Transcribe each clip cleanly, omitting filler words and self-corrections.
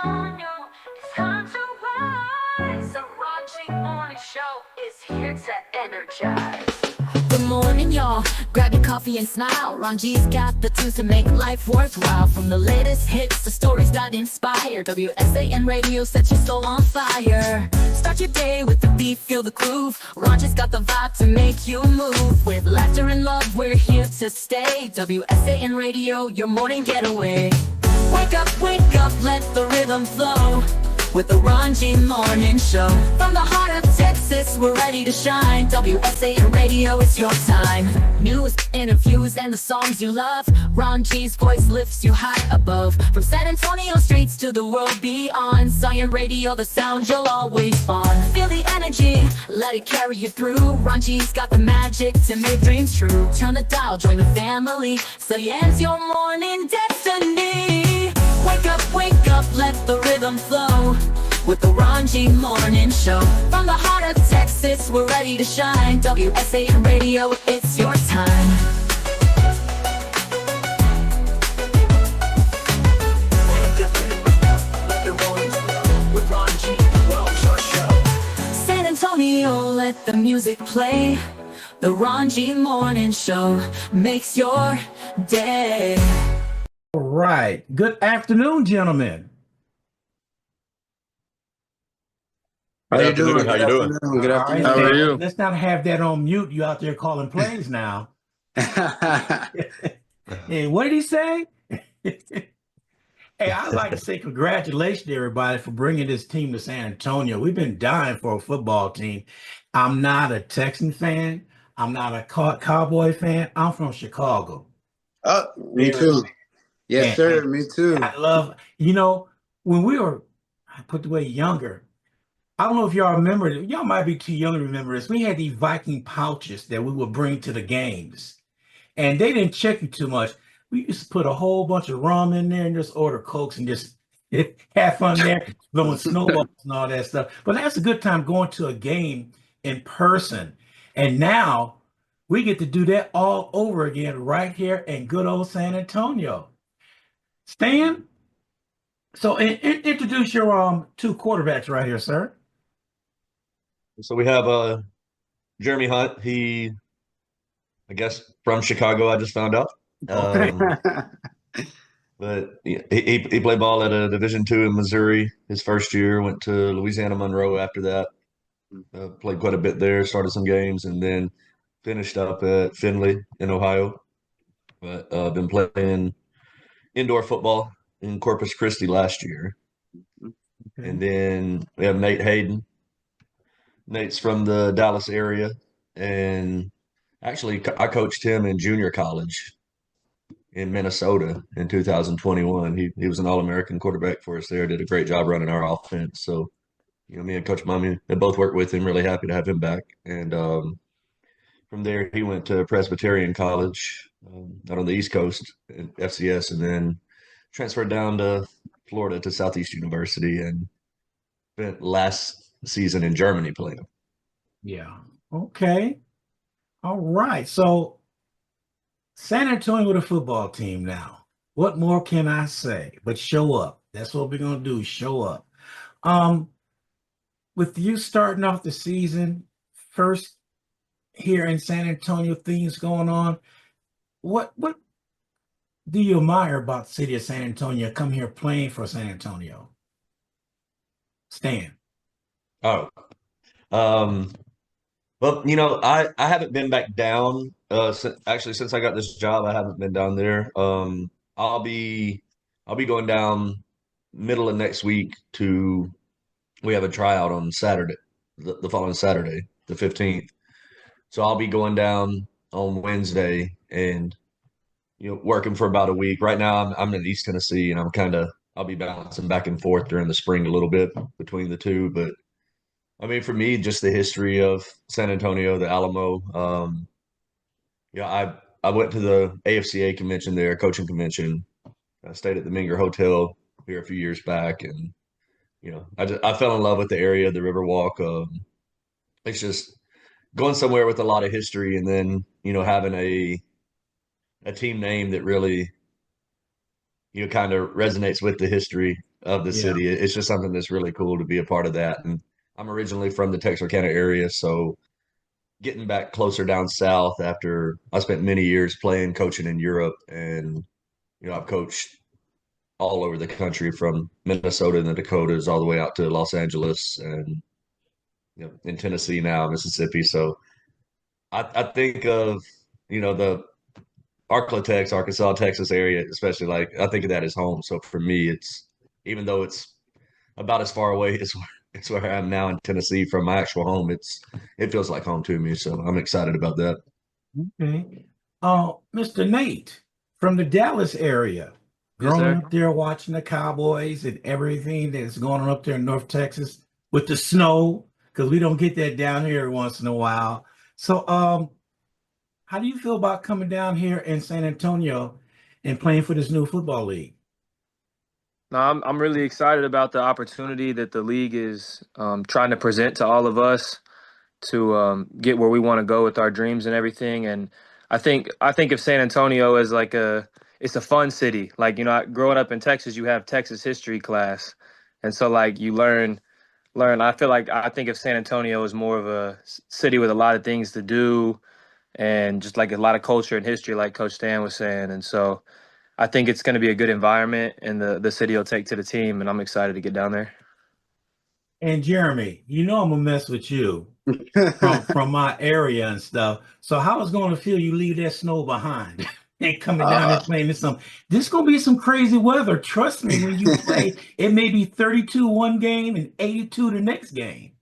Antonio. It's time to rise. The Raunchy Morning Show is here to energize. Good morning, y'all. Grab your coffee and smile. Ron G's got the tunes to make life worthwhile. From the latest hits to stories that inspire, WSAN radio sets your soul on fire. Start your day with the beat, feel the groove. Ron G's got the vibe to make you move. With laughter and love, we're here to stay. WSAN radio, your morning getaway. Wake up, let the rhythm flow. With the Ron G Morning Show. From the heart of Texas, we're ready to shine. WSAN Radio, it's your time. News, interviews, and the songs you love. Ron G's voice lifts you high above. From San Antonio streets to the world beyond. Zion Radio, the sound you'll always find. Feel the energy, let it carry you through. Ron G's got the magic to make dreams true. Turn the dial, join the family. Zian's your morning destiny. Wake up, let the rhythm flow. With the Ron G Morning Show. From the heart of Texas, we're ready to shine. WSAN Radio, it's your time. With Ron G, your show. San Antonio, let the music play. The Ron G Morning Show makes your day. All right. Good afternoon, gentlemen. How you doing? How you doing? Good afternoon. All right, How are you? Let's not have that on mute. You out there calling plays now. Hey, what did he say? Hey, I'd like to say congratulations to everybody for bringing this team to San Antonio. We've been dying for a football team. I'm not a Texan fan. I'm not a Cowboy fan. I'm from Chicago. Oh, me too. Yes, sir. Me too. I love, when we were, I put the way younger, I don't know if y'all remember, y'all might be too young to remember this. We had these Viking pouches that we would bring to the games, and they didn't check you too much. We used to put a whole bunch of rum in there and just order Cokes and just have fun there, blowing snowballs and all that stuff. But that's a good time going to a game in person. And now we get to do that all over again right here in good old San Antonio. Stan, so introduce your two quarterbacks right here, sir. So we have Jeremy Hunt. He, I guess, from Chicago. I just found out. But he played ball at a Division II in Missouri his first year. Went to Louisiana Monroe after that. Played quite a bit there. Started some games and then finished up at Findlay in Ohio. But been playing indoor football in Corpus Christi last year. Okay. And then we have Nate Hayden. Nate's from the Dallas area, and actually I coached him in junior college in Minnesota in 2021. He was an All-American quarterback for us there, did a great job running our offense. So, me and Coach Mummy, they both worked with him, really happy to have him back. And from there, he went to Presbyterian College out on the East Coast at FCS, and then transferred down to Florida to Southeast University and spent last season in Germany playing. Yeah. Okay. All right. So San Antonio with a football team now. What more can I say but show up? That's what we're going to do, show up. With you starting off the season, first here in San Antonio, things going on, what do you admire about the city of San Antonio, come here playing for San Antonio? Stan. Oh, well, I haven't been back down. Since I got this job, I haven't been down there. I'll be going down middle of next week we have a tryout on Saturday, the following Saturday, the 15th. So I'll be going down on Wednesday and, working for about a week. Right now I'm in East Tennessee, and I'll be bouncing back and forth during the spring a little bit between the two. But I mean, for me, just the history of San Antonio, the Alamo. I went to the AFCA convention there, coaching convention. I stayed at the Minger Hotel here a few years back, and I fell in love with the area, the Riverwalk. It's just going somewhere with a lot of history, and then having a team name that really kind of resonates with the history of the Yeah. city. It's just something that's really cool to be a part of that. And I'm originally from the Texarkana area, so getting back closer down south after I spent many years playing, coaching in Europe, and I've coached all over the country from Minnesota and the Dakotas all the way out to Los Angeles and in Tennessee now, Mississippi. So I think of the Arklatex, Arkansas, Texas area, especially like I think of that as home. So for me, it's even though it's about as far away as it's where I am now in Tennessee from my actual home, it feels like home to me. So I'm excited about that. Okay. Mr. Nate from the Dallas area, Yes, growing sir. up there watching the Cowboys and everything that's going on up there in North Texas with the snow, because we don't get that down here once in a while. So, how do you feel about coming down here in San Antonio and playing for this new football league? No, I'm really excited about the opportunity that the league is trying to present to all of us to get where we want to go with our dreams and everything. And I think of San Antonio as like it's a fun city. Like growing up in Texas, you have Texas history class, and so like you learn. I think of San Antonio as more of a city with a lot of things to do and just like a lot of culture and history, like Coach Stan was saying. And so I think it's going to be a good environment, and the city will take to the team, and I'm excited to get down there. And Jeremy, I'm gonna mess with you from my area and stuff. So how it's going to feel you leave that snow behind and coming down Uh, and playing this some this going to be some crazy weather. Trust me, when you play, it may be 32 one game and 82 the next game.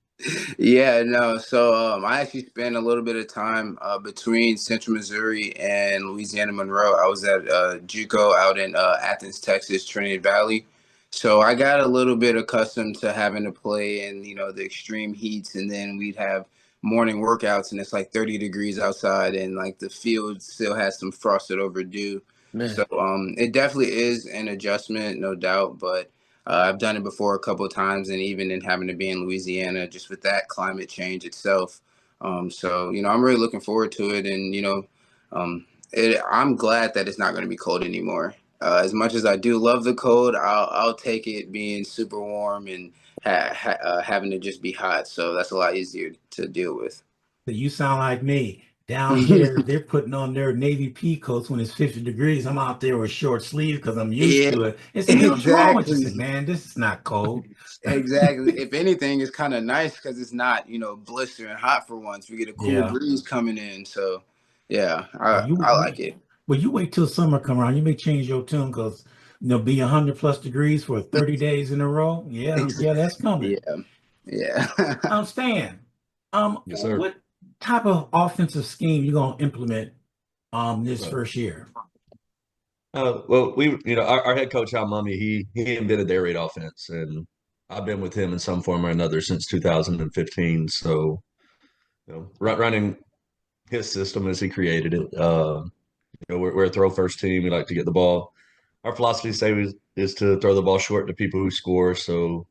yeah, no. So I actually spent a little bit of time between Central Missouri and Louisiana Monroe. I was at JUCO out in Athens, Texas, Trinity Valley. So I got a little bit accustomed to having to play in the extreme heats, and then we'd have morning workouts, and it's like 30 degrees outside, and like the field still has some frosted over dew. So Man. it definitely is an adjustment, no doubt, but. I've done it before a couple of times, and even in having to be in Louisiana, just with that climate change itself. So I'm really looking forward to it, and um, I'm glad that it's not going to be cold anymore. As much as I do love the cold, I'll take it being super warm and having to just be hot. So that's a lot easier to deal with. So you sound like me. Down here, they're putting on their navy pea coats when it's 50 degrees. I'm out there with short sleeves because I'm used Yeah, to it. They say, man, what's wrong with you? I said, exactly. man, this is not cold. Exactly. If anything, it's kind of nice because it's not, blistering hot for once. We get a cool Yeah. breeze coming in. So, yeah, Well, I like it. you wait till summer come around. You may change your tune because be 100+ degrees for 30 days in a row. Yeah, yeah, that's coming. Yeah, yeah. Stan, Yes, sir. what type of offensive scheme you gonna implement this Right. first year? Well, our head coach Al Mummy, he invented the air raid offense, and I've been with him in some form or another since 2015. So, running his system as he created it. We're a throw first team. We like to get the ball. Our philosophy is to throw the ball short to people who score. So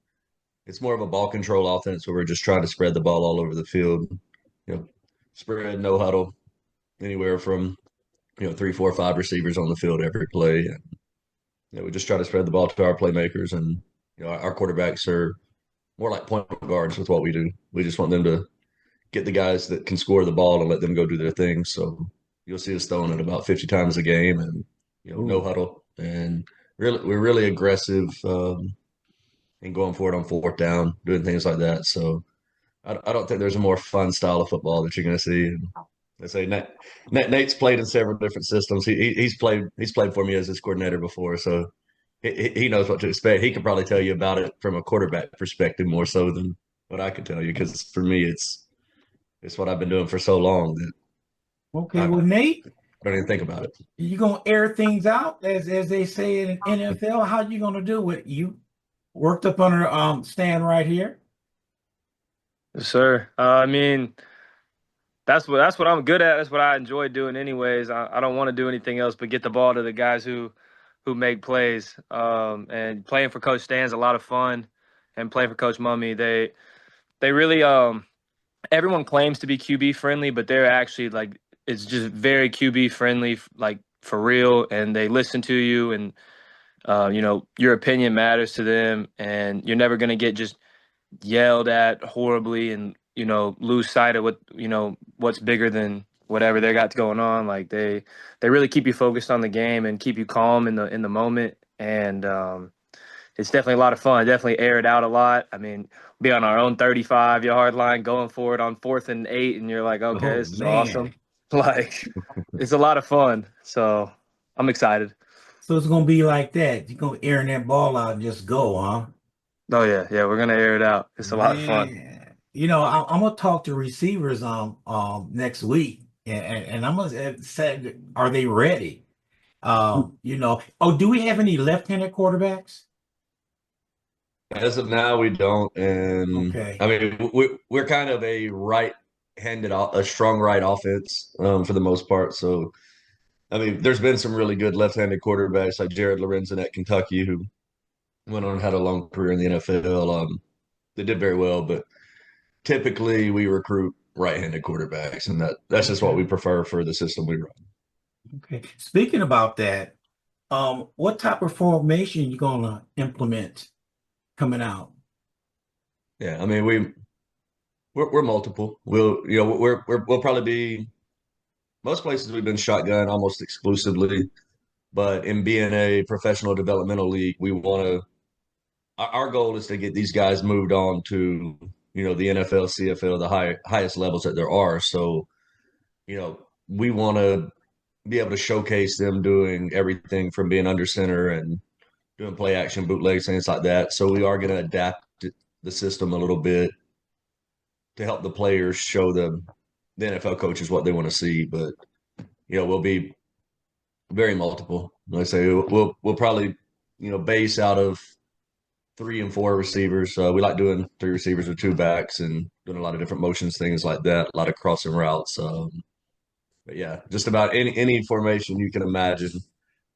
it's more of a ball control offense where we're just trying to spread the ball all over the field. Spread, no huddle, anywhere from 3, 4, 5 receivers on the field every play. And we just try to spread the ball to our playmakers, and our quarterbacks are more like point guards with what we do. We just want them to get the guys that can score the ball and let them go do their thing. So you'll see us throwing it about 50 times a game, and no Ooh. huddle, and we're really aggressive and going for it on fourth down, doing things like that. So I don't think there's a more fun style of football that you're going to see. And I say Nate's played in several different systems. He's played for me as his coordinator before, so he knows what to expect. He could probably tell you about it from a quarterback perspective more so than what I could tell you, because for me it's what I've been doing for so long that Okay, I well, Nate, don't even think about it. you gonna air things out as they say in NFL? How you gonna do it? You worked up under Stan right here. Yes, sir. I mean, that's what I'm good at. That's what I enjoy doing, anyways. I don't want to do anything else but get the ball to the guys who make plays. And playing for Coach Stan's a lot of fun, and playing for Coach Mummy, they really everyone claims to be QB friendly, but they're actually like it's just very QB friendly, like for real, and they listen to you, and Your opinion matters to them, and you're never going to get just yelled at horribly and lose sight of what's bigger than whatever they got going on. Like they really keep you focused on the game and keep you calm in the moment. And it's definitely a lot of fun. Definitely air it out a lot. I mean, be on our own 35-yard line going for it on 4th and 8, and you're like, okay, Oh this is awesome. man. Like, it's a lot of fun. So I'm excited. So it's gonna be like that. You're gonna air that ball out and just go, huh? Oh yeah, yeah, we're gonna air it out. It's a lot of fun. Man, I'm gonna talk to receivers next week, and I'm gonna say, are they ready? Oh, do we have any left-handed quarterbacks? As of now, we don't, and Okay, I mean we're kind of a a strong right offense for the most part. So I mean, there's been some really good left-handed quarterbacks like Jared Lorenzen at Kentucky who went on and had a long career in the NFL. They did very well, but typically we recruit right-handed quarterbacks, and that's just what okay, we prefer for the system we run. okay. Speaking about that, what type of formation you gonna implement coming out? Yeah, I mean we're multiple. We'll probably be most places we've been shotgun almost exclusively, but in being a professional developmental league, we want to. Our goal is to get these guys moved on to the NFL, CFL, the highest levels that there are. So we want to be able to showcase them doing everything from being under center and doing play action, bootlegs, things like that. So we are going to adapt the system a little bit to help the players show the NFL coaches what they want to see. But we'll be very multiple. Like I say, we'll probably base out of 3 and 4 receivers. We like doing 3 receivers with 2 backs and doing a lot of different motions, things like that. A lot of crossing routes. But yeah, just about any formation you can imagine,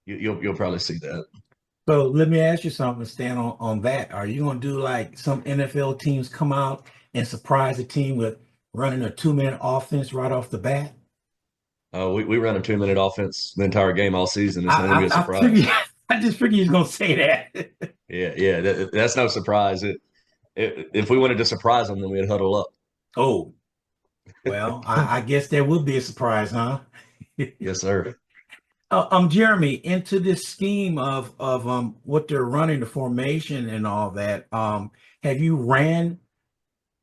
you'll probably see that. So let me ask you something, Stan, on that. Are you gonna do like some NFL teams come out and surprise the team with running a 2-minute offense right off the bat? We run a 2 minute offense the entire game all season. It's not going to be a I surprise. figured, I just figured he's gonna say that. Yeah, yeah, that's no surprise. If we wanted to surprise them, then we'd huddle up. Oh, well, I guess that would be a surprise, huh? Yes, sir. Jeremy, into this scheme of what they're running, the formation and all that, have you ran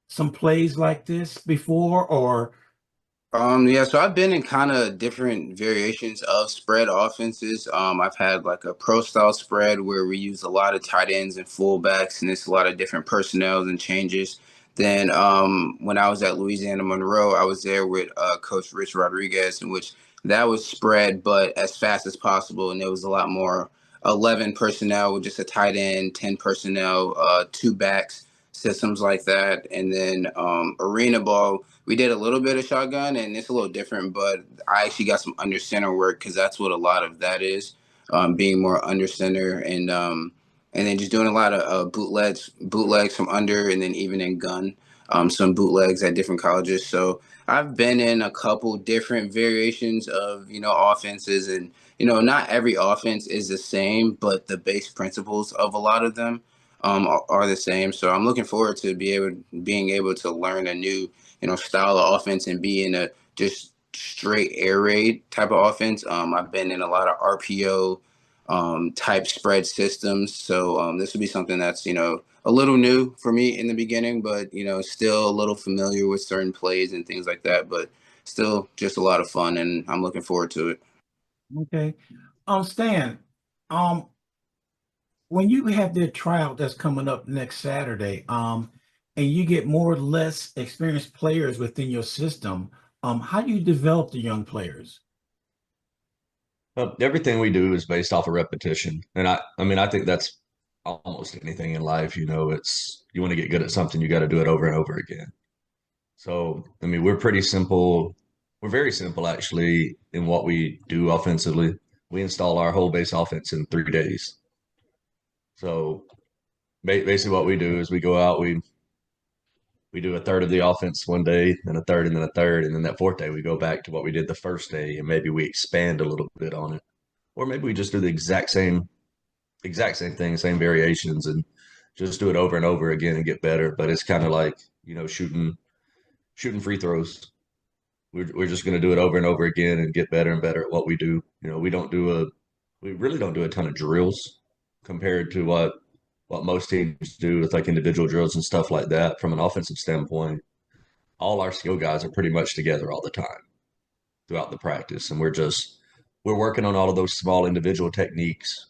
some plays like this before, or Yeah, so I've been in kind of different variations of spread offenses. I've had like a pro style spread where we use a lot of tight ends and fullbacks, and it's a lot of different personnel and changes. Then when I was at Louisiana Monroe, I was there with Coach Rich Rodriguez, in which that was spread, but as fast as possible, and there was a lot more 11 personnel with just a tight end, 10 personnel, 2 backs, systems like that, and then arena ball we did a little bit of shotgun and it's a little different, but I actually got some under center work because that's what a lot of that is, being more under center and then just doing a lot of bootlegs from under, and then even in gun, some bootlegs at different colleges. So I've been in a couple different variations of offenses, and not every offense is the same, but the base principles of a lot of them are the same. So I'm looking forward to being able to learn a new style of offense and be in a just straight air raid type of offense. I've been in a lot of RPO type spread systems. So this will be something that's, a little new for me in the beginning, but, still a little familiar with certain plays and things like that, but still just a lot of fun, and I'm looking forward to it. okay? Stan, um, when you have the tryout that's coming up next Saturday, and you get more or less experienced players within your system, how do you develop the young players? Everything we do is based off of repetition, and I mean, I think that's almost anything in life. It's you want to get good at something, you got to do it over and over again. So, I mean, we're pretty simple. We're very simple actually in what we do offensively. We install our whole base offense in 3 days. So basically what we do is we go out, we do a third of the offense one day, and a third, and then a third, and then that fourth day we go back to what we did the first day, and maybe we expand a little bit on it, or maybe we just do the exact same exact same thing, same variations, and just do it over and over again and get better. But it's kind of like, shooting free throws. We're just going to do it over and over again and get better and better at what we do. We really don't do a ton of drills compared to what most teams do with like individual drills and stuff like that. From an offensive standpoint, all our skill guys are pretty much together all the time throughout the practice, and we're working on all of those small individual techniques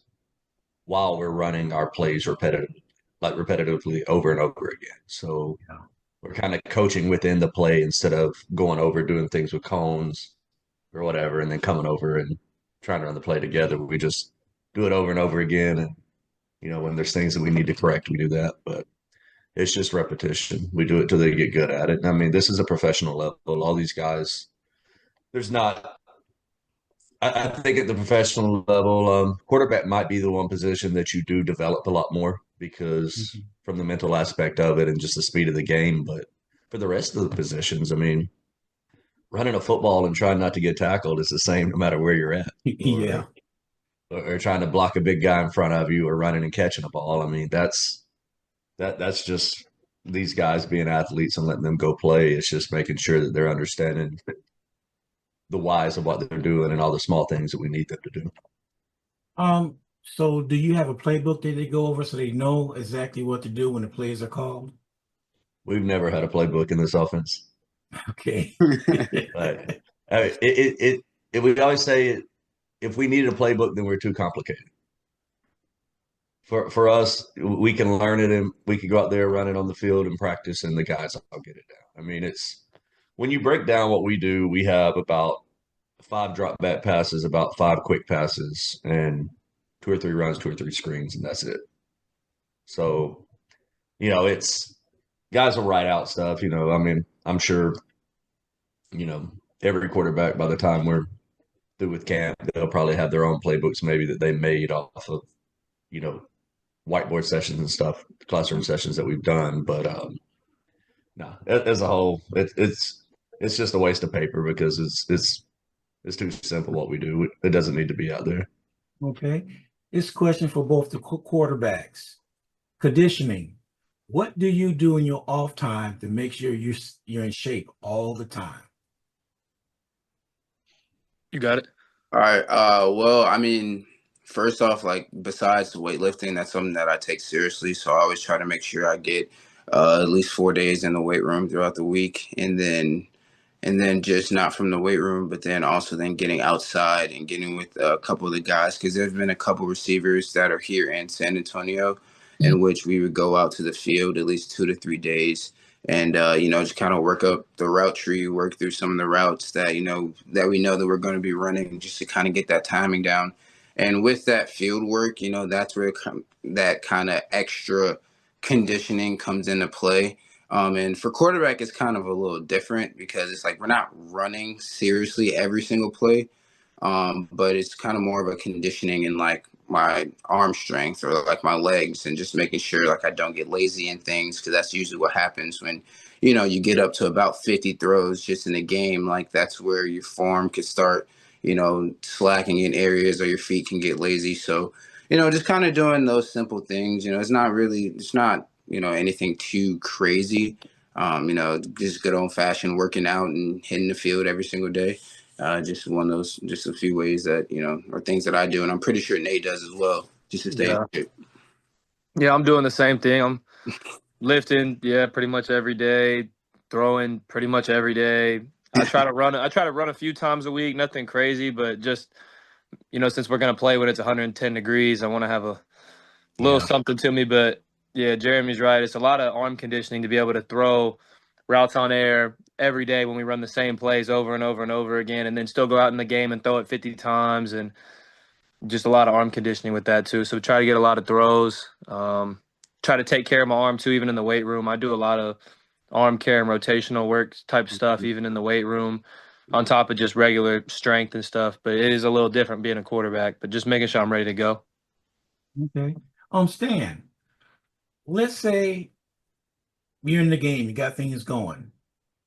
while we're running our plays repetitively over and over again. So Yeah. we're kind of coaching within the play instead of going over doing things with cones or whatever, and then coming over and trying to run the play together. We just do it over and over again. And, when there's things that we need to correct, we do that. But it's just repetition. We do it till they get good at it. And I mean, this is a professional level. All these guys, there's not, I think at the professional level, quarterback might be the one position that you do develop a lot more because from the mental aspect of it and just the speed of the game. But for the rest of the positions, I mean, running a football and trying not to get tackled is the same no matter where you're at. Yeah. Or trying to block a big guy in front of you or running and catching a ball. I mean, that's just these guys being athletes and letting them go play. It's just making sure that they're understanding the whys of what they're doing and all the small things that we need them to do. So do you have a playbook that they go over so they know exactly what to do when the plays are called? We've never had a playbook in this offense. Okay. But we always say if we needed a playbook, then we're too complicated. For us, we can learn it and we can go out there, run it on the field and practice, and the guys will get it down. I mean, it's when you break down what we do, we have about 5 drop back passes, about 5 quick passes, and 2 or 3 runs, 2 or 3 screens, and that's it. So, it's guys will write out stuff. I mean, I'm sure, every quarterback by the time we're through with camp, they'll probably have their own playbooks maybe that they made off of, whiteboard sessions and stuff, classroom sessions that we've done. But no, as a whole, it's just a waste of paper because it's too simple what we do. It doesn't need to be out there. Okay. This question for both the quarterbacks. Conditioning. What do you do in your off time to make sure you're in shape all the time? You got it. All right. Well, I mean, first off, like besides weightlifting, that's something that I take seriously. So I always try to make sure I get at least 4 days in the weight room throughout the week, and then just not from the weight room, but then also then getting outside and getting with a couple of the guys, because there's been a couple receivers that are here in San Antonio, in which we would go out to the field at least 2 to 3 days. And, just kind of work up the route tree, work through some of the routes that, that we know that we're going to be running, just to kind of get that timing down. And with that field work, that's where that kind of extra conditioning comes into play. And for quarterback, it's kind of a little different because it's like we're not running seriously every single play, but it's kind of more of a conditioning in like my arm strength or like my legs, and just making sure like I don't get lazy in things, because that's usually what happens when you get up to about 50 throws just in a game. Like that's where your form could start slacking in areas, or your feet can get lazy. So just kind of doing those simple things. It's not anything too crazy. Just good old fashioned working out and hitting the field every single day. Just one of those, just a few ways that, are things that I do. And I'm pretty sure Nate does as well, just to stay in shape. Yeah, I'm doing the same thing. I'm lifting, pretty much every day, throwing pretty much every day. I try to run a few times a week, nothing crazy, but just, since we're going to play when it's 110 degrees, I want to have a little something to me. But yeah, Jeremy's right. It's a lot of arm conditioning to be able to throw routes on air every day when we run the same plays over and over and over again, and then still go out in the game and throw it 50 times, and just a lot of arm conditioning with that too. So try to get a lot of throws, try to take care of my arm too, even in the weight room. I do a lot of arm care and rotational work type stuff, even in the weight room, on top of just regular strength and stuff. But it is a little different being a quarterback, but just making sure I'm ready to go. Okay. Stan, let's say you're in the game, you got things going,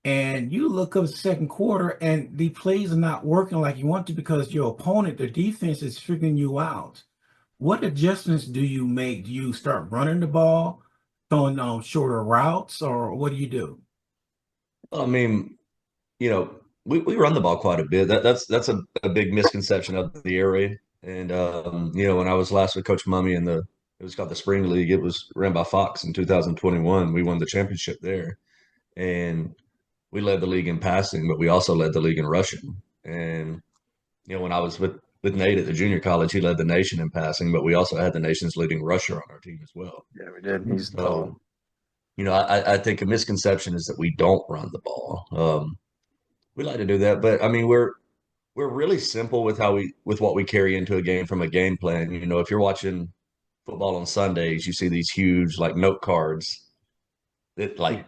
and you look up the second quarter and the plays are not working like you want to because your opponent, the defense, is figuring you out. What adjustments do you make? Do you start running the ball, throwing shorter routes, or what do you do? I mean, we run the ball quite a bit. That's a big misconception of the air raid. And when I was last with Coach Mummy in the it was called the Spring League. It was ran by Fox in 2021. We won the championship there, and we led the league in passing, but we also led the league in rushing. And when I was with Nate at the junior college, he led the nation in passing, but we also had the nation's leading rusher on our team as well. Yeah, we did. He's tall. So, I think a misconception is that we don't run the ball. We like to do that, but I mean, we're really simple with with what we carry into a game from a game plan. If you're watching football on Sundays, you see these huge like note cards that like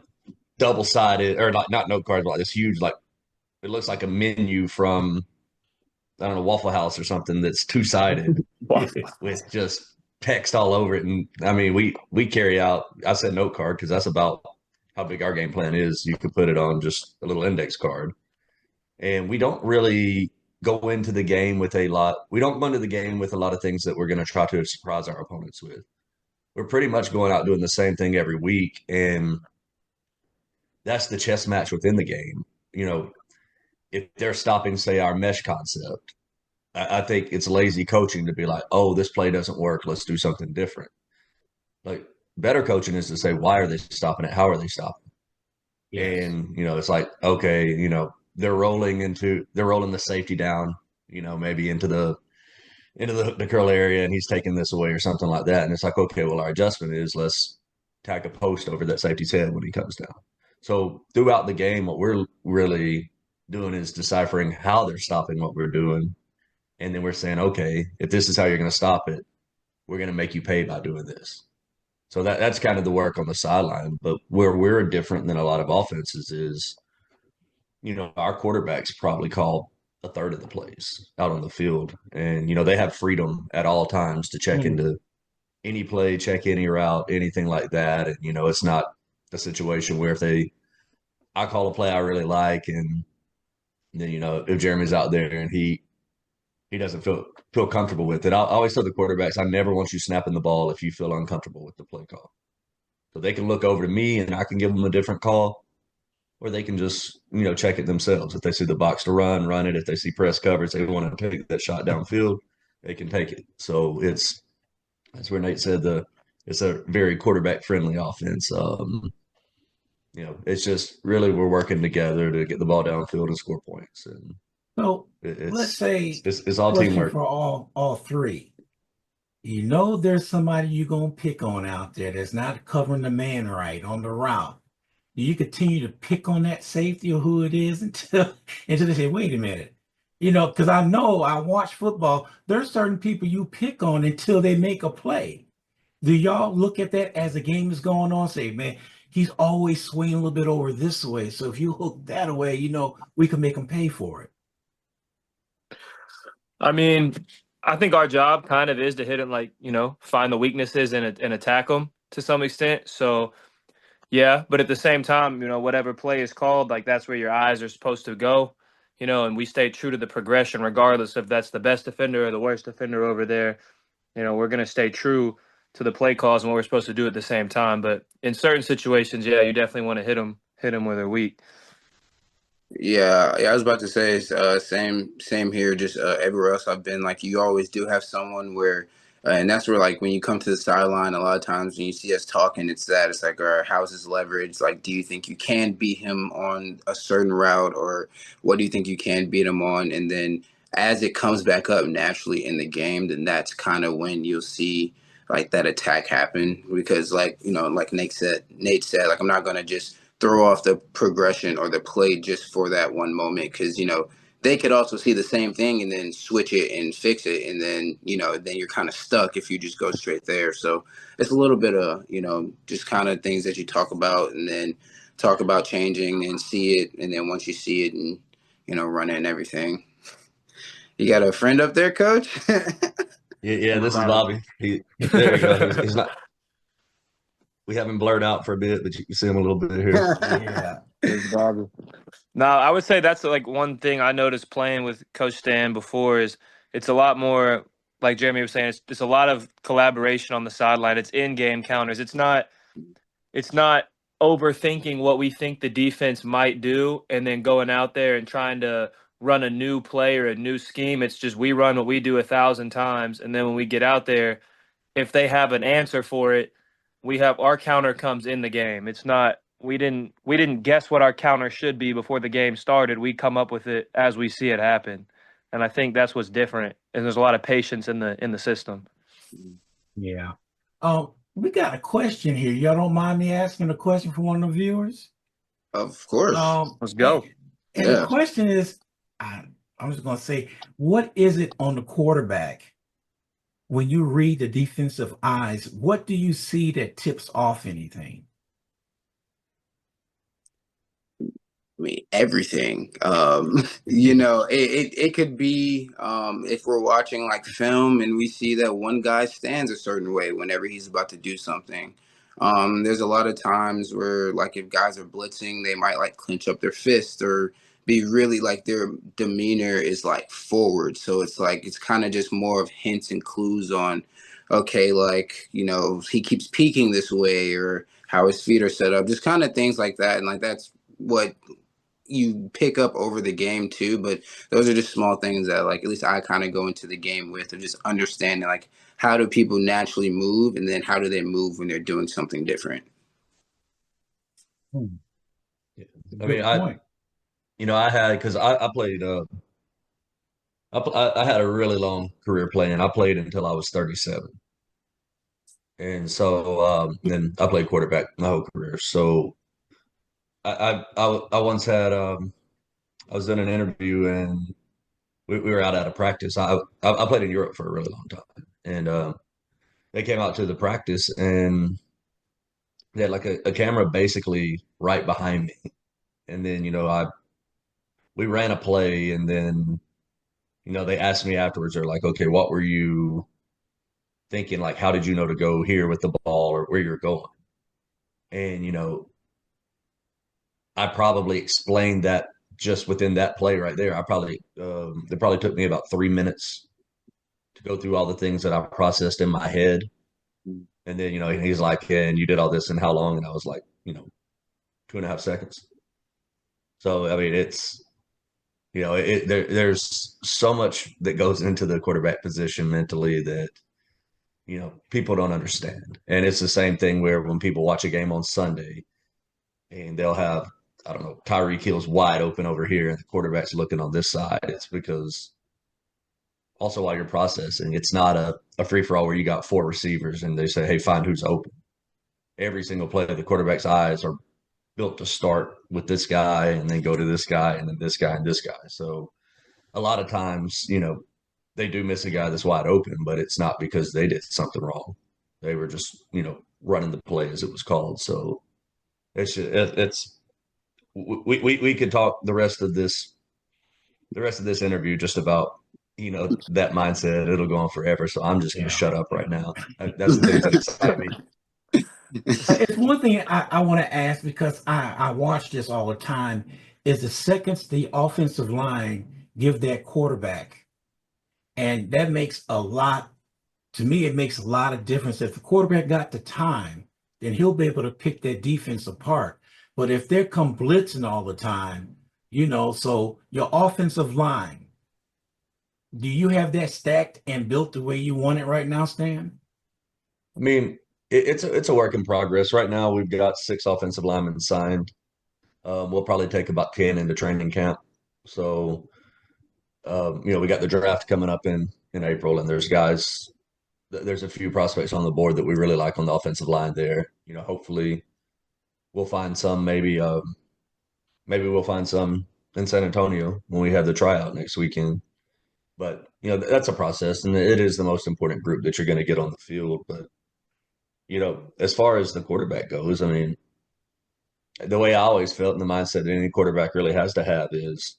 double sided or like not note cards, but like this huge like it looks like a menu from I don't know Waffle House or something that's two sided with just text all over it. And I mean, we carry out. I said note card because that's about how big our game plan is. You could put it on just a little index card, and we don't really go into the game with a lot. We don't go into the game with a lot of things that we're going to try to surprise our opponents with. We're pretty much going out doing the same thing every week, and that's the chess match within the game. If they're stopping, say, our mesh concept, I think it's lazy coaching to be like, oh, this play doesn't work. Let's do something different. Like better coaching is to say, why are they stopping it? How are they stopping? Yes. And, it's like, okay, they're rolling the safety down, maybe into the curl area and he's taking this away or something like that. And it's like, okay, well, our adjustment is let's tack a post over that safety's head when he comes down. So throughout the game, what we're really doing is deciphering how they're stopping what we're doing. And then we're saying, okay, if this is how you're going to stop it, we're going to make you pay by doing this. So that's kind of the work on the sideline. But where we're different than a lot of offenses is, our quarterbacks probably call a third of the plays out on the field. And, they have freedom at all times to check into any play, check any route, anything like that. And, it's not a situation where I call a play I really like and then, if Jeremy's out there and he doesn't feel comfortable with it. I always tell the quarterbacks, I never want you snapping the ball if you feel uncomfortable with the play call. So they can look over to me and I can give them a different call, or they can just, check it themselves. If they see the box to run it. If they see press coverage, they want to take that shot downfield, they can take it. So that's where Nate said it's a very quarterback friendly offense. It's just really we're working together to get the ball downfield and score points. And So let's say it's all question teamwork. for all three. There's somebody you're gonna pick on out there that's not covering the man right on the route. Do you continue to pick on that safety or who it is until they say, wait a minute? Because I know I watch football, there's certain people you pick on until they make a play. Do y'all look at that as the game is going on? Say, man, he's always swinging a little bit over this way. So if you hook that away, we can make him pay for it. I mean, I think our job kind of is to hit him, like, find the weaknesses and attack them to some extent. So, yeah, but at the same time, whatever play is called, like that's where your eyes are supposed to go, and we stay true to the progression, regardless if that's the best defender or the worst defender over there. We're going to stay true to the play calls and what we're supposed to do at the same time. But in certain situations, yeah, you definitely want to hit them where they're weak. Yeah, I was about to say it's same here. Just everywhere else I've been, like you always do have someone where, and that's where like when you come to the sideline, a lot of times when you see us talking, it's like, how's his leverage? Like, do you think you can beat him on a certain route, or what do you think you can beat him on? And then as it comes back up naturally in the game, then that's kind of when you'll see like that attack happen because like like Nate said, like I'm not gonna just throw off the progression or the play just for that one moment because they could also see the same thing and then switch it and fix it and then you're kind of stuck if you just go straight there. So it's a little bit of just kind of things that you talk about and then talk about changing and see it, and then once you see it and run it and everything. You got a friend up there, Coach? Yeah, this is Bobby. There you go. He's not. We have him blurred out for a bit, but you can see him a little bit here. Yeah. There's Bobby. Now, I would say that's like one thing I noticed playing with Coach Stan before is it's a lot more like Jeremy was saying, it's a lot of collaboration on the sideline. It's in-game counters. It's not overthinking what we think the defense might do and then going out there and trying to run a new play or a new scheme. It's just we run what we do 1,000 times, and then when we get out there, if they have an answer for it, we have our counter comes in the game. It's not we didn't guess what our counter should be before the game started. We come up with it as we see it happen. And I think that's what's different. And there's a lot of patience in the system. Yeah. We got a question here. Y'all don't mind me asking a question from one of the viewers? Of course. Let's go. And the question is, I'm just going to say, what is it on the quarterback when you read the defensive eyes? What do you see that tips off anything? I mean, everything. It could be if we're watching like film and we see that one guy stands a certain way whenever he's about to do something. There's a lot of times where like if guys are blitzing, they might like clench up their fist or be really like their demeanor is like forward. So it's like it's kind of just more of hints and clues on, okay, like, he keeps peeking this way or how his feet are set up, just kind of things like that. And like that's what you pick up over the game too, but those are just small things that like at least I kind of go into the game with of just understanding like how do people naturally move and then how do they move when they're doing something different. Yeah. I mean, I had because I played I had a really long career playing. I played until I was 37, and so then I played quarterback my whole career. So I once had I was in an interview and we were out a practice. I played in Europe for a really long time, and they came out to the practice and they had like a camera basically right behind me, and then we ran a play, and then they asked me afterwards. They're like, "Okay, what were you thinking? Like, how did you know to go here with the ball or where you're going?" And I probably explained that just within that play right there. I probably it probably took me about 3 minutes to go through all the things that I processed in my head. And then, he's like, yeah, and you did all this in how long? And I was like, 2.5 seconds. So, I mean, it's, there's so much that goes into the quarterback position mentally that, people don't understand. And it's the same thing where when people watch a game on Sunday and they'll have, I don't know, Tyreek Hill's wide open over here and the quarterback's looking on this side. It's because also while you're processing, it's not a free-for-all where you got four receivers and they say, hey, find who's open. Every single play, the quarterback's eyes are built to start with this guy and then go to this guy and then this guy and this guy. So a lot of times, they do miss a guy that's wide open, but it's not because they did something wrong. They were just, running the play as it was called. So we could talk the rest of this interview just about that mindset. It'll go on forever. So I'm just going to shut up right now. That's the things that excite me. It's one thing I want to ask because I watch this all the time is the seconds the offensive line give that quarterback. And that makes to me, it makes a lot of difference. If the quarterback got the time, then he'll be able to pick that defense apart. But if they're come blitzing all the time, so your offensive line, do you have that stacked and built the way you want it right now, Stan? I mean, it's a work in progress. Right now, we've got 6 offensive linemen signed. We'll probably take about 10 into training camp. So, we got the draft coming up in April, and there's a few prospects on the board that we really like on the offensive line there. Hopefully we'll find some, maybe we'll find some in San Antonio when we have the tryout next weekend. But, that's a process, and it is the most important group that you're going to get on the field. But, as far as the quarterback goes, I mean, the way I always felt in the mindset that any quarterback really has to have is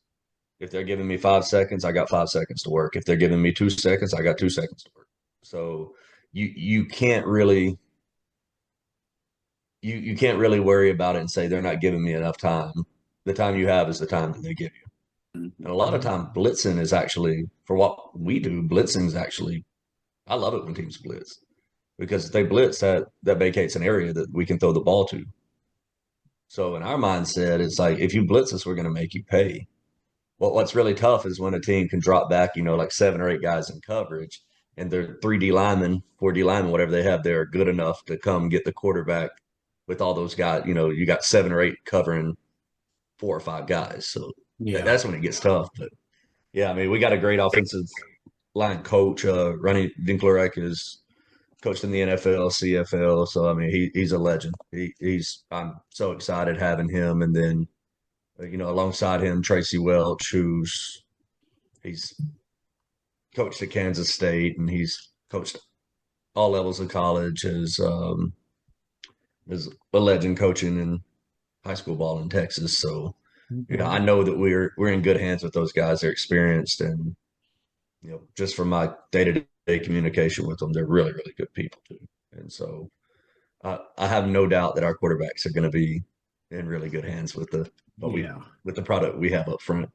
if they're giving me 5 seconds, I got 5 seconds to work. If they're giving me 2 seconds, I got 2 seconds to work. So you can't really you can't really worry about it and say they're not giving me enough time. The time you have is the time that they give you. And a lot of time blitzing is actually, for what we do, blitzing is actually I love it when teams blitz because if they blitz, that vacates an area that we can throw the ball to. So in our mindset, it's like if you blitz us, we're going to make you pay. What's really tough is when a team can drop back, like 7 or 8 guys in coverage, and their 3D linemen, 4D linemen, whatever they have, they're good enough to come get the quarterback with all those guys. You got 7 or 8 covering 4 or 5 guys. So Yeah. that's when it gets tough. But yeah, I mean, we got a great offensive line coach. Ronnie Dinklerek is coached in the NFL, CFL. So I mean, he's a legend. I'm so excited having him, and then alongside him, Tracy Welch, he's coached at Kansas State, and he's coached all levels of college. Is a legend coaching in high school ball in Texas. So I know that we're in good hands with those guys. They're experienced, and just from my day-to-day communication with them, they're really, really good people too. And so I have no doubt that our quarterbacks are going to be in really good hands with the product we have up front.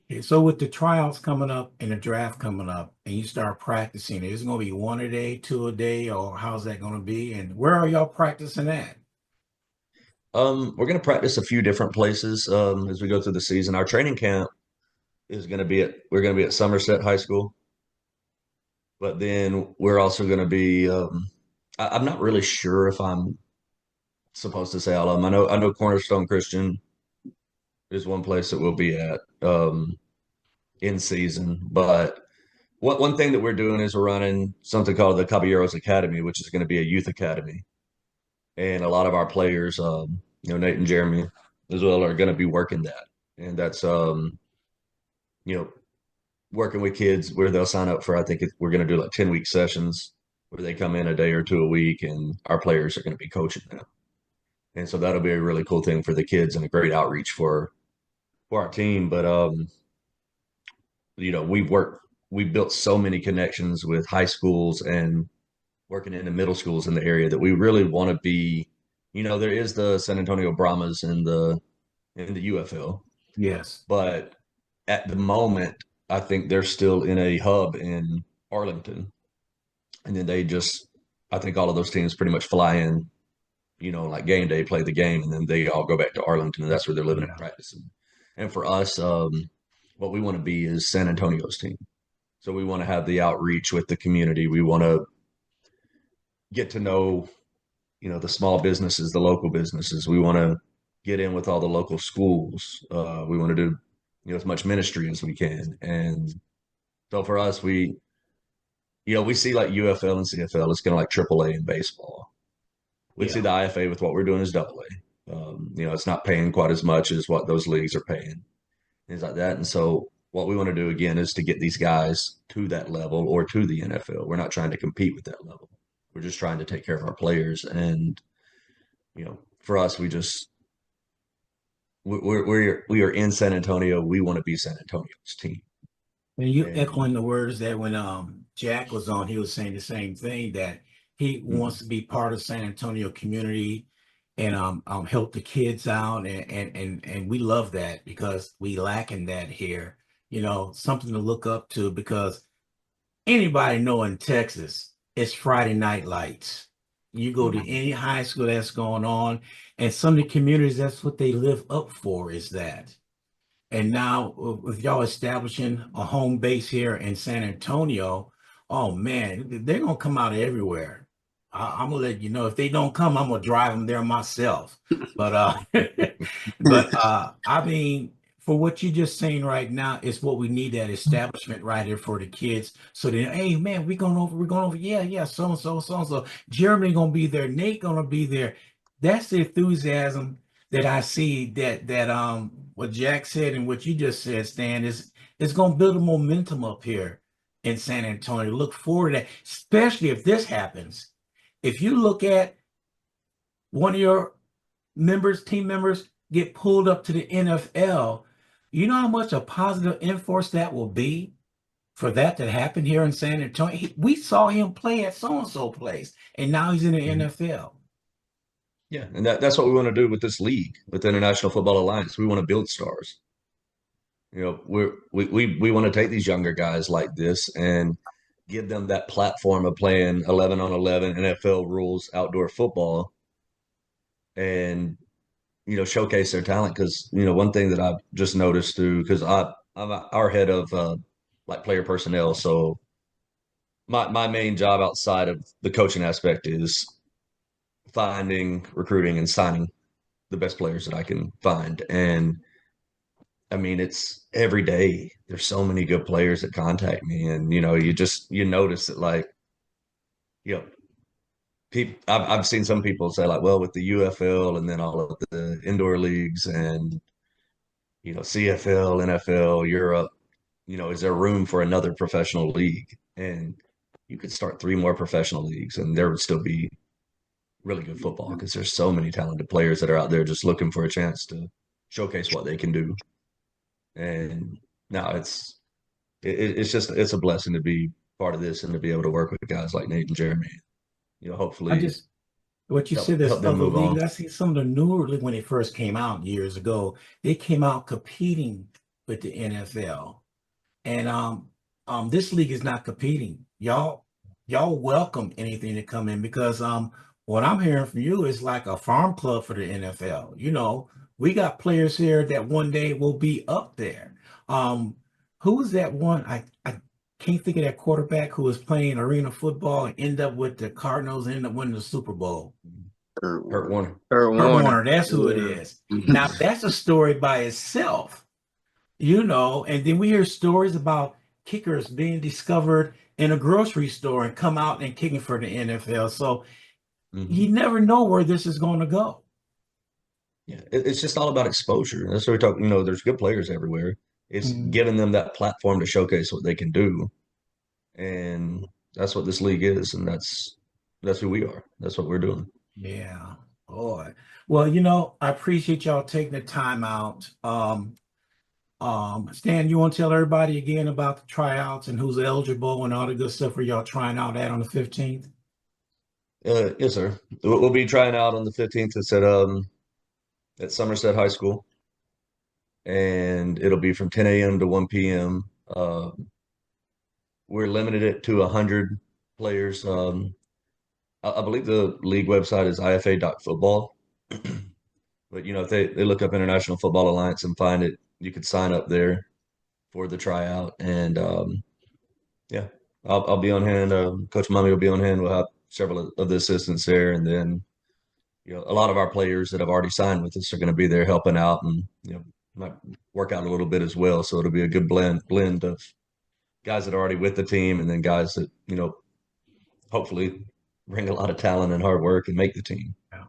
Okay, so with the tryouts coming up and the draft coming up, and you start practicing, is it going to be 1 a day, 2 a day, or how's that going to be? And where are y'all practicing at? We're going to practice a few different places as we go through the season. Our training camp is going to be we're going to be at Somerset High School, but then we're also going to be. I'm not really sure if I'm supposed to say all of them. I know Cornerstone Christian is one place that we'll be at in season, but one thing that we're doing is we're running something called the Caballeros Academy, which is going to be a youth academy, and a lot of our players, Nate and Jeremy as well, are going to be working that, and that's working with kids where they'll sign up for. I think we're going to do like 10-week sessions where they come in a day or two a week, and our players are going to be coaching them, and so that'll be a really cool thing for the kids and a great outreach for our team. But we've built so many connections with high schools and working in the middle schools in the area that we really want to be. There is the San Antonio Brahmas in the UFL, Yes. but at the moment, I think they're still in a hub in Arlington, and then I think all of those teams pretty much fly in, like game day, play the game, and then they all go back to Arlington, and that's where they're living and practicing. And for us, what we want to be is San Antonio's team. So we want to have the outreach with the community. We want to get to know, the small businesses, the local businesses. We want to get in with all the local schools. We want to do, as much ministry as we can. And so for us, we see like UFL and CFL, it's kind of like AAA in baseball. We'd see the IFA with what we're doing is AA. It's not paying quite as much as what those leagues are paying, things like that. And so what we want to do again is to get these guys to that level or to the NFL. We're not trying to compete with that level. We're just trying to take care of our players. And, for us, we are in San Antonio. We want to be San Antonio's team. And you echoing the words that when Jack was on, he was saying the same thing, that he wants to be part of San Antonio community and help the kids out, and we love that because we lacking that here. Something to look up to, because anybody know in Texas, it's Friday night lights. You go to any high school that's going on, and some of the communities, that's what they live up for, is that. And now with y'all establishing a home base here in San Antonio, oh man, they're gonna come out of everywhere. I'm gonna let you know, if they don't come, I'm gonna drive them there myself. But I mean, for what you're just saying right now, is what we need, that establishment right here for the kids. So then, hey man, we're going over. Yeah, so and so. Jeremy gonna be there, Nate gonna be there. That's the enthusiasm that I see, that what Jack said and what you just said, Stan, is going to build a momentum up here in San Antonio. Look forward to that, especially if this happens. If you look at one of your team members get pulled up to the NFL, you know how much a positive influence that will be for that to happen here in San Antonio. We saw him play at so-and-so place, and now he's in the NFL. Yeah, and that's what we want to do with this league, with the International Football Alliance. We want to build stars. We want to take these younger guys like this and give them that platform of playing 11 on 11 NFL rules outdoor football and, showcase their talent. Because, one thing that I've just noticed through, because I'm our head of like player personnel. So my main job outside of the coaching aspect is finding, recruiting, and signing the best players that I can find. And I mean, it's every day. There's so many good players that contact me, and you notice that, like, you know, people. I've seen some people say, like, well, with the UFL and then all of the indoor leagues and CFL, NFL, Europe, is there room for another professional league? And you could start 3 more professional leagues, and there would still be really good football because there's so many talented players that are out there just looking for a chance to showcase what they can do. And now it's a blessing to be part of this and to be able to work with guys like Nate and Jeremy. I Hopefully just what you said, there's help them other move leagues. on. I see some of the newer league when they first came out years ago. They came out competing with the NFL, and this league is not competing. Y'all welcome anything to come in because what I'm hearing from you is like a farm club for the NFL. We got players here that one day will be up there. Who's that one? I can't think of that quarterback who was playing arena football and end up with the Cardinals and end up winning the Super Bowl. Kurt Warner. Kurt Kurt Warner. Warner, that's who it is. Now that's a story by itself, and then we hear stories about kickers being discovered in a grocery store and come out and kicking for the NFL. So you never know where this is going to go. Yeah, it's just all about exposure. That's what we talk. There's good players everywhere. It's giving them that platform to showcase what they can do, and that's what this league is, and that's who we are. That's what we're doing. Yeah, boy. Well, I appreciate y'all taking the time out. Stan, you want to tell everybody again about the tryouts and who's eligible and all the good stuff for y'all trying out at on the 15th? Yes, sir. We'll be trying out on the 15th. It's at Somerset High School, and it'll be from 10 a.m. to 1 p.m. We're limited it to 100 players. I believe the league website is ifa.football. But if they look up International Football Alliance and find it, you could sign up there for the tryout. And yeah, I'll be on hand. Coach Mummy will be on hand. We'll have several of the assistants there, and then a lot of our players that have already signed with us are going to be there helping out, and might work out a little bit as well. So it'll be a good blend of guys that are already with the team, and then guys that hopefully bring a lot of talent and hard work and make the team. Yeah.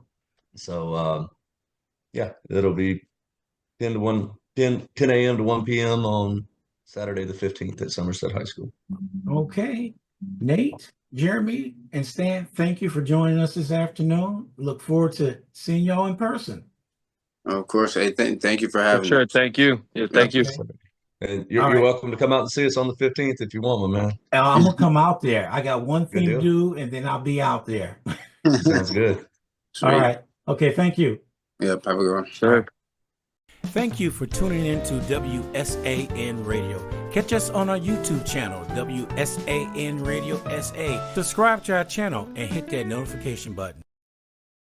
So yeah, it'll be 10 a.m. to 1 p.m. on Saturday the 15th at Somerset High School. Okay. Nate, Jeremy, and Stan, thank you for joining us this afternoon. Look forward to seeing y'all in person. Of course. Hey, thank you for having me. Sure. Thank you. Yeah, thank you. And you're welcome to come out and see us on the 15th if you want, my man. I'm going to come out there. I got one thing Good to do, and then I'll be out there. Sounds good. Sweet. All right. Okay, thank you. Yep, have a good one. Sure. Thank you for tuning in to WSAN Radio. Catch us on our YouTube channel, WSAN Radio SA. Subscribe to our channel and hit that notification button.